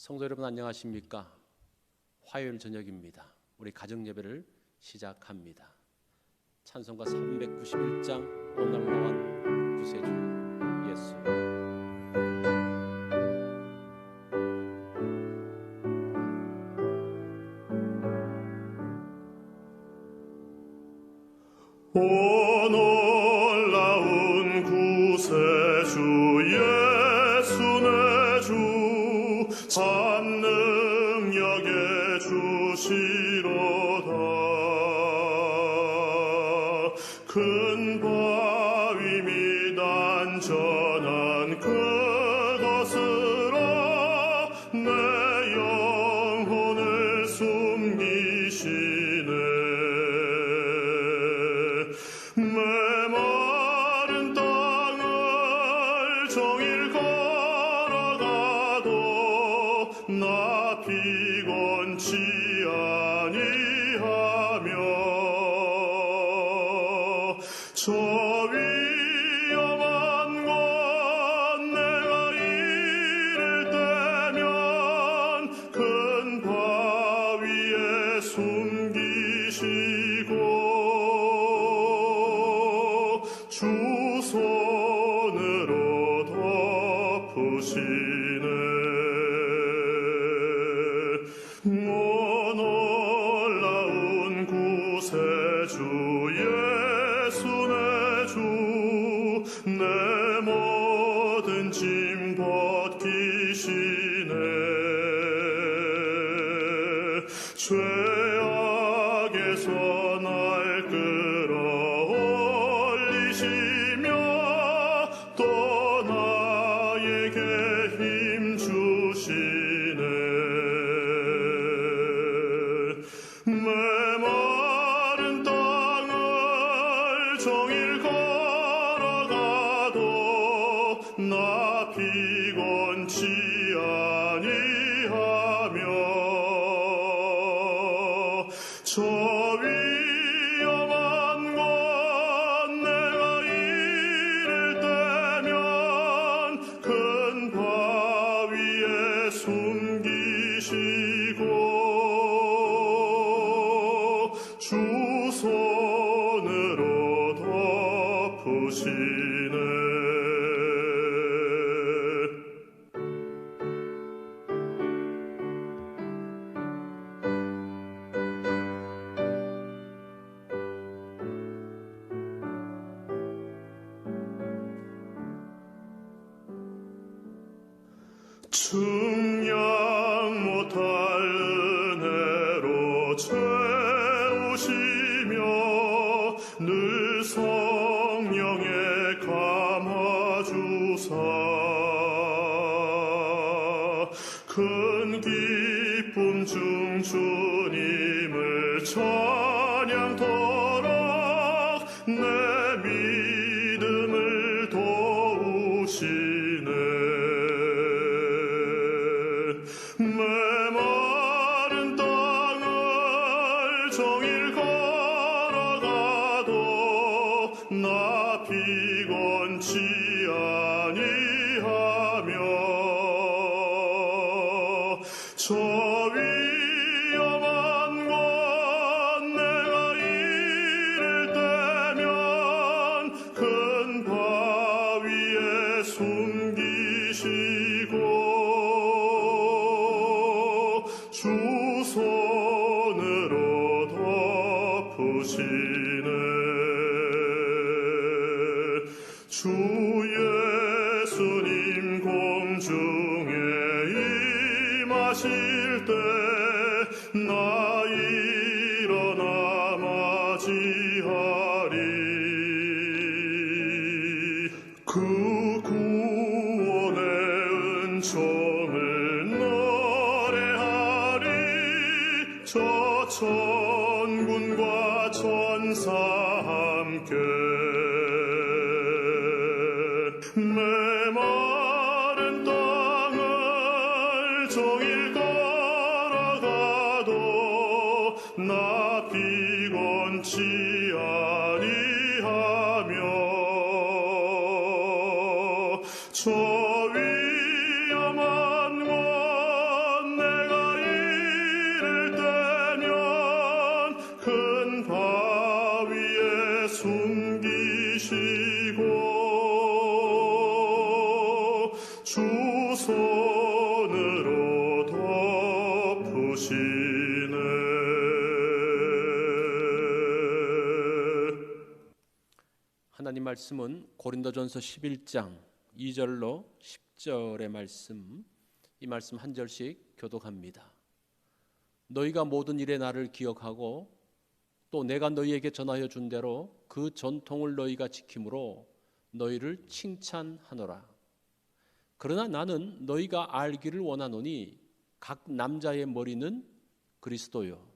성도 여러분 안녕하십니까? 화요일 저녁입니다. 우리 가정 예배를 시작합니다. 찬송가 391장 오늘 나온 구세주 예수. 오 놀라운 구세주 예수 내 주 참 능력의 주시로다. 큰 바위 및 안전한 그것으로 내 영혼을 숨기시네. 메마른 땅을 종일 걸어가도 나 피곤치 아니하며 저 위험한 곳 내가 이를 때면 큰 바위에 숨기시고 주 손으로 덮으시네. 오 놀라운 구세주 예수 내 주 내 모든 짐 벗기시네. 죄악에서 날 끌어올리시며 또 나에게 힘 주시네. 메마른 땅을 종일 걸어가도 나 피곤치 아니하며 저 위험한 곳 내가 이를 때면 큰 바위에 숨기시고 주 손으로 덮으시네. 측량 못할 은혜로 채우시며 늘 성령에 감화주사 큰 기쁨 중 주님을 찬양토록 내 믿음을 도우시네. 메마른 땅을 종일 걸어가도 나 피곤치 아니하며 저 위험한 곳 내가 이를 때면 큰 바위에 숨기시고 주 손으로 덮으시네. 주 예수님 공중에 임하실 때 나 일어나 맞이하리. 그 구원의 은총을 노래하리. 저 천군과 천사 함께 메마른 땅을 종일 걸어가도 나 피곤치 아니하며 저 위험한 곳 손으로 덮으시네. 하나님 말씀은 고린도전서 11장 2절로 10절의 말씀, 이 말씀 한 절씩 교독합니다. 너희가 모든 일에 나를 기억하고 또 내가 너희에게 전하여 준 대로 그 전통을 너희가 지킴으로 너희를 칭찬하노라. 그러나 나는 너희가 알기를 원하노니 각 남자의 머리는 그리스도요,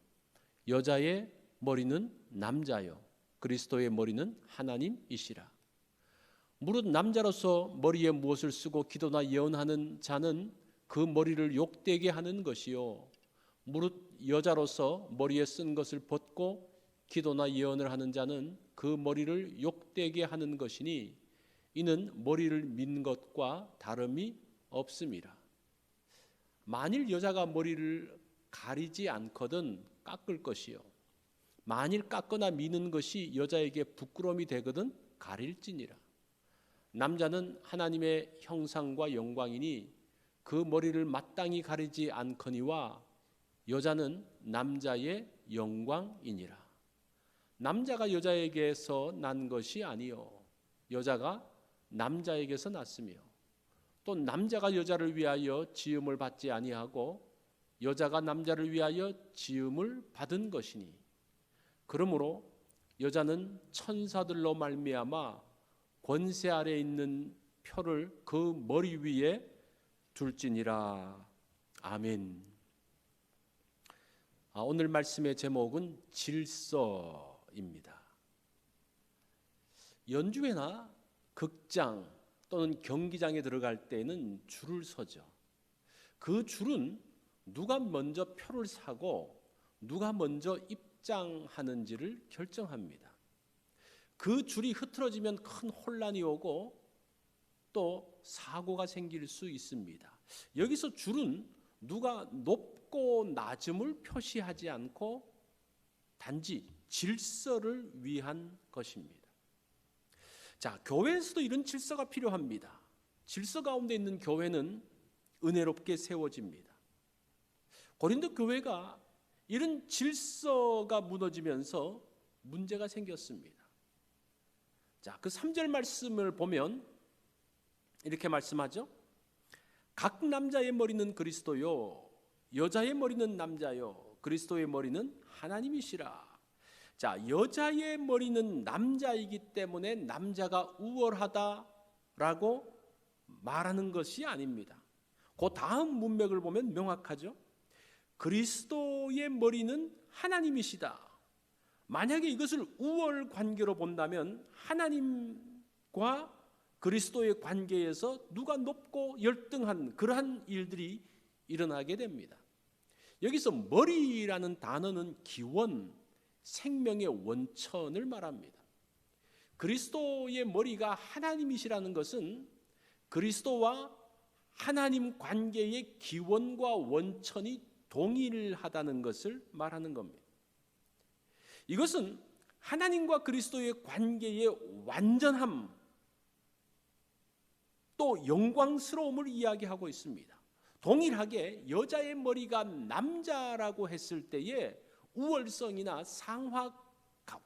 여자의 머리는 남자요, 그리스도의 머리는 하나님이시라. 무릇 남자로서 머리에 무엇을 쓰고 기도나 예언하는 자는 그 머리를 욕되게 하는 것이요, 무릇 여자로서 머리에 쓴 것을 벗고 기도나 예언을 하는 자는 그 머리를 욕되게 하는 것이니 이는 머리를 민 것과 다름이 없음이라. 만일 여자가 머리를 가리지 않거든 깎을 것이요, 만일 깎거나 미는 것이 여자에게 부끄러움이 되거든 가릴지니라. 남자는 하나님의 형상과 영광이니 그 머리를 마땅히 가리지 않거니와 여자는 남자의 영광이니라. 남자가 여자에게서 난 것이 아니요 여자가 남자에게서 났으며 또 남자가 여자를 위하여 지음을 받지 아니하고 여자가 남자를 위하여 지음을 받은 것이니 그러므로 여자는 천사들로 말미암아 권세 아래 있는 표를 그 머리 위에 둘지니라. 아멘. 오늘 말씀의 제목은 질서입니다. 연주회나 극장 또는 경기장에 들어갈 때는 줄을 서죠. 그 줄은 누가 먼저 표를 사고 누가 먼저 입장하는지를 결정합니다. 그 줄이 흐트러지면 큰 혼란이 오고 또 사고가 생길 수 있습니다. 여기서 줄은 누가 높고 낮음을 표시하지 않고 단지 질서를 위한 것입니다. 자, 교회에서도 이런 질서가 필요합니다. 질서 가운데 있는 교회는 은혜롭게 세워집니다. 고린도 교회가 이런 질서가 무너지면서 문제가 생겼습니다. 자, 그 3절 말씀을 보면 이렇게 말씀하죠. 각 남자의 머리는 그리스도요, 여자의 머리는 남자요, 그리스도의 머리는 하나님이시라. 자, 여자의 머리는 남자이기 때문에 남자가 우월하다라고 말하는 것이 아닙니다. 그 다음 문맥을 보면 명확하죠. 그리스도의 머리는 하나님이시다. 만약에 이것을 우월 관계로 본다면 하나님과 그리스도의 관계에서 누가 높고 열등한 그러한 일들이 일어나게 됩니다. 여기서 머리라는 단어는 기원, 생명의 원천을 말합니다. 그리스도의 머리가 하나님이시라는 것은 그리스도와 하나님 관계의 기원과 원천이 동일하다는 것을 말하는 겁니다. 이것은 하나님과 그리스도의 관계의 완전함 또 영광스러움을 이야기하고 있습니다. 동일하게 여자의 머리가 남자라고 했을 때에 우월성이나 상하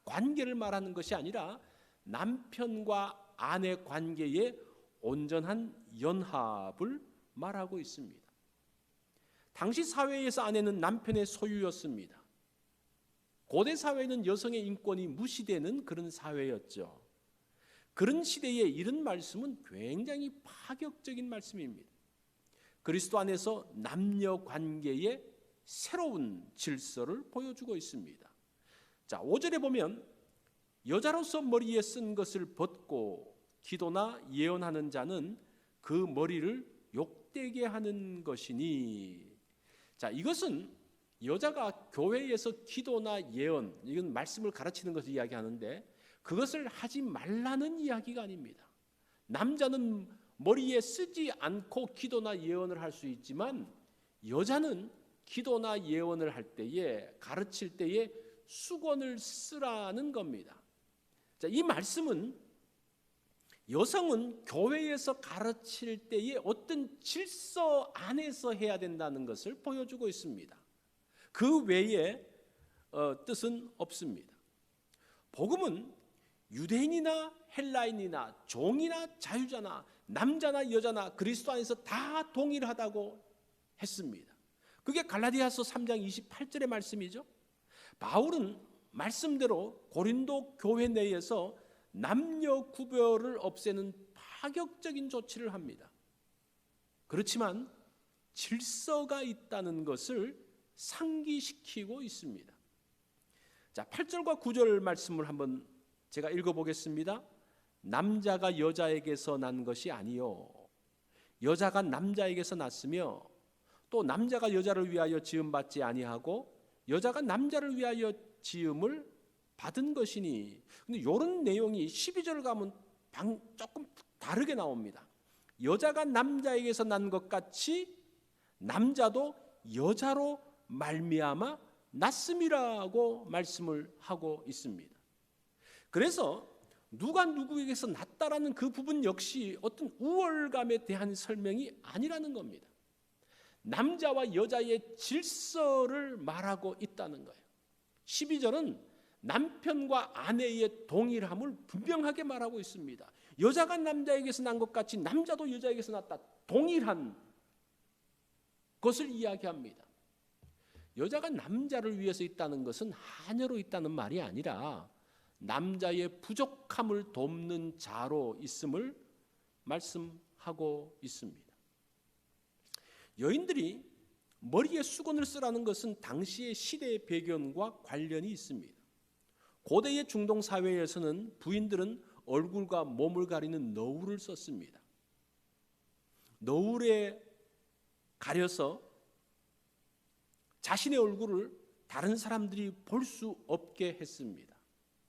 관계를 말하는 것이 아니라 남편과 아내 관계의 온전한 연합을 말하고 있습니다. 당시 사회에서 아내는 남편의 소유였습니다. 고대 사회는 여성의 인권이 무시되는 그런 사회였죠. 그런 시대에 이런 말씀은 굉장히 파격적인 말씀입니다. 그리스도 안에서 남녀 관계의 새로운 질서를 보여주고 있습니다. 자, 5절에 보면 여자로서 머리에 쓴 것을 벗고 기도나 예언하는 자는 그 머리를 욕되게 하는 것이니. 자, 이것은 여자가 교회에서 기도나 예언, 이건 말씀을 가르치는 것을 이야기하는데 그것을 하지 말라는 이야기가 아닙니다. 남자는 머리에 쓰지 않고 기도나 예언을 할 수 있지만 여자는 기도나 예언을 할 때에, 가르칠 때에 수건을 쓰라는 겁니다. 자, 이 말씀은 여성은 교회에서 가르칠 때에 어떤 질서 안에서 해야 된다는 것을 보여주고 있습니다. 그 외에 뜻은 없습니다. 복음은 유대인이나 헬라인이나 종이나 자유자나 남자나 여자나 그리스도 안에서 다 동일하다고 했습니다. 그게 갈라디아서 3장 28절의 말씀이죠. 바울은 말씀대로 고린도 교회 내에서 남녀 구별을 없애는 파격적인 조치를 합니다. 그렇지만 질서가 있다는 것을 상기시키고 있습니다. 자, 8절과 9절 말씀을 한번 제가 읽어보겠습니다. 남자가 여자에게서 난 것이 아니요 여자가 남자에게서 났으며 또 남자가 여자를 위하여 지음받지 아니하고 여자가 남자를 위하여 지음을 받은 것이니. 근데 이런 내용이 12절 가면 조금 다르게 나옵니다. 여자가 남자에게서 난 것 같이 남자도 여자로 말미암아 났음이라고 말씀을 하고 있습니다. 그래서 누가 누구에게서 났다라는 그 부분 역시 어떤 우월감에 대한 설명이 아니라는 겁니다. 남자와 여자의 질서를 말하고 있다는 거예요. 12절은 남편과 아내의 동일함을 분명하게 말하고 있습니다. 여자가 남자에게서 난 것 같이 남자도 여자에게서 났다. 동일한 것을 이야기합니다. 여자가 남자를 위해서 있다는 것은 하녀로 있다는 말이 아니라 남자의 부족함을 돕는 자로 있음을 말씀하고 있습니다. 여인들이 머리에 수건을 쓰라는 것은 당시의 시대의 배경과 관련이 있습니다. 고대의 중동 사회에서는 부인들은 얼굴과 몸을 가리는 너울을 썼습니다. 너울에 가려서 자신의 얼굴을 다른 사람들이 볼 수 없게 했습니다.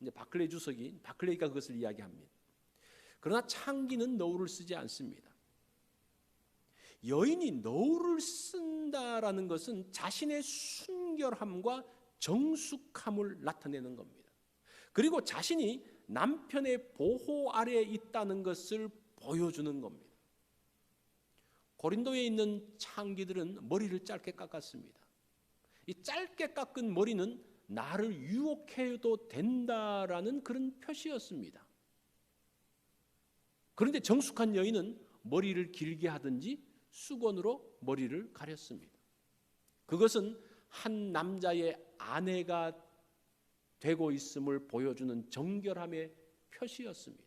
이제 바클레이 주석이 바클레이가 그것을 이야기합니다. 그러나 창기는 너울을 쓰지 않습니다. 여인이 너울을 쓴다라는 것은 자신의 순결함과 정숙함을 나타내는 겁니다. 그리고 자신이 남편의 보호 아래에 있다는 것을 보여주는 겁니다. 고린도에 있는 창기들은 머리를 짧게 깎았습니다. 이 짧게 깎은 머리는 나를 유혹해도 된다라는 그런 표시였습니다. 그런데 정숙한 여인은 머리를 길게 하든지 수건으로 머리를 가렸습니다. 그것은 한 남자의 아내가 되고 있음을 보여주는 정결함의 표시였습니다.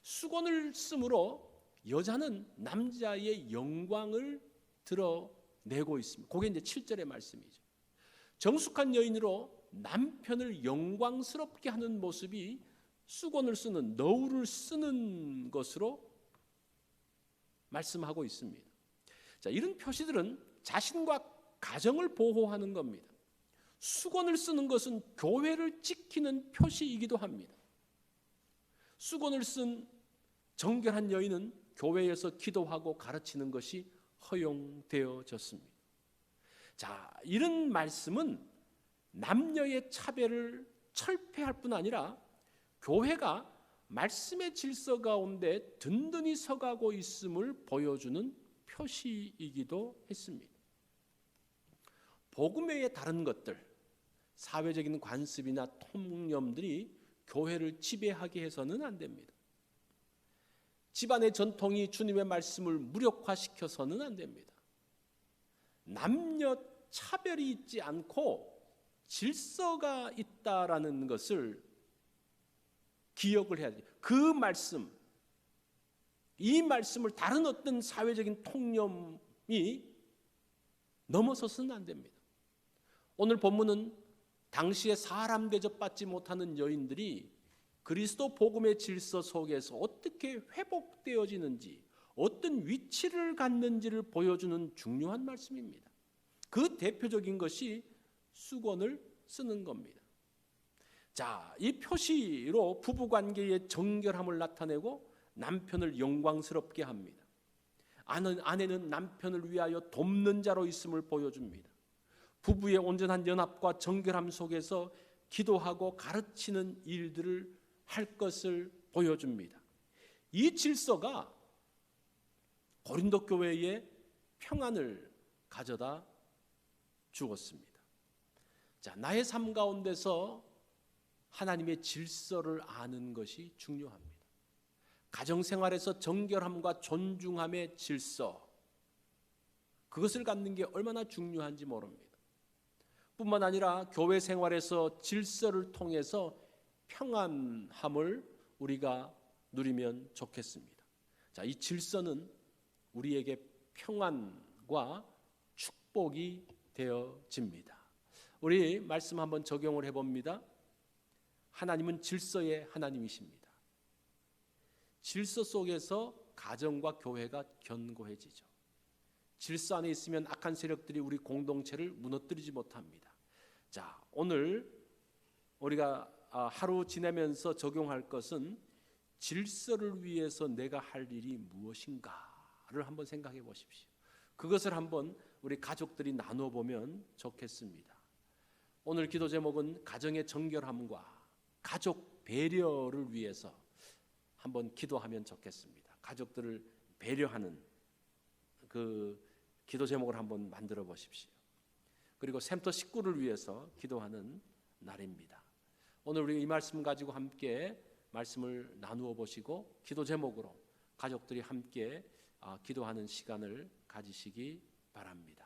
수건을 쓰므로 여자는 남자의 영광을 드러내고 있습니다. 그게 이제 7절의 말씀이죠. 정숙한 여인으로 남편을 영광스럽게 하는 모습이 수건을 쓰는 너울을 쓰는 것으로 말씀하고 있습니다. 자, 이런 표시들은 자신과 가정을 보호하는 겁니다. 수건을 쓰는 것은 교회를 지키는 표시이기도 합니다. 수건을 쓴 정결한 여인은 교회에서 기도하고 가르치는 것이 허용되어졌습니다. 자, 이런 말씀은 남녀의 차별을 철폐할 뿐 아니라 교회가 말씀의 질서 가운데 든든히 서가고 있음을 보여주는 표시이기도 했습니다. 복음 외의 다른 것들, 사회적인 관습이나 통념들이 교회를 지배하게 해서는 안 됩니다. 집안의 전통이 주님의 말씀을 무력화시켜서는 안 됩니다. 남녀 차별이 있지 않고 질서가 있다라는 것을 기억을 해야 돼요. 그 말씀, 이 말씀을 다른 어떤 사회적인 통념이 넘어서서는 안 됩니다. 오늘 본문은 당시에 사람 대접받지 못하는 여인들이 그리스도 복음의 질서 속에서 어떻게 회복되어지는지, 어떤 위치를 갖는지를 보여주는 중요한 말씀입니다. 그 대표적인 것이 수건을 쓰는 겁니다. 자, 이 표시로 부부관계의 정결함을 나타내고 남편을 영광스럽게 합니다. 아내는 남편을 위하여 돕는 자로 있음을 보여줍니다. 부부의 온전한 연합과 정결함 속에서 기도하고 가르치는 일들을 할 것을 보여줍니다. 이 질서가 고린도 교회에 평안을 가져다 주었습니다. 자, 나의 삶 가운데서 하나님의 질서를 아는 것이 중요합니다. 가정생활에서 정결함과 존중함의 질서, 그것을 갖는 게 얼마나 중요한지 모릅니다. 뿐만 아니라 교회 생활에서 질서를 통해서 평안함을 우리가 누리면 좋겠습니다. 자, 이 질서는 우리에게 평안과 축복이 되어집니다. 우리 말씀 한번 적용을 해봅니다. 하나님은 질서의 하나님이십니다. 질서 속에서 가정과 교회가 견고해지죠. 질서 안에 있으면 악한 세력들이 우리 공동체를 무너뜨리지 못합니다. 자, 오늘 우리가 하루 지내면서 적용할 것은 질서를 위해서 내가 할 일이 무엇인가를 한번 생각해 보십시오. 그것을 한번 우리 가족들이 나눠 보면 좋겠습니다. 오늘 기도 제목은 가정의 정결함과 가족 배려를 위해서 한번 기도하면 좋겠습니다. 가족들을 배려하는 그 기도 제목을 한번 만들어 보십시오. 그리고 샘터 식구를 위해서 기도하는 날입니다. 오늘 우리 이 말씀 가지고 함께 말씀을 나누어 보시고 기도 제목으로 가족들이 함께 기도하는 시간을 가지시기 바랍니다.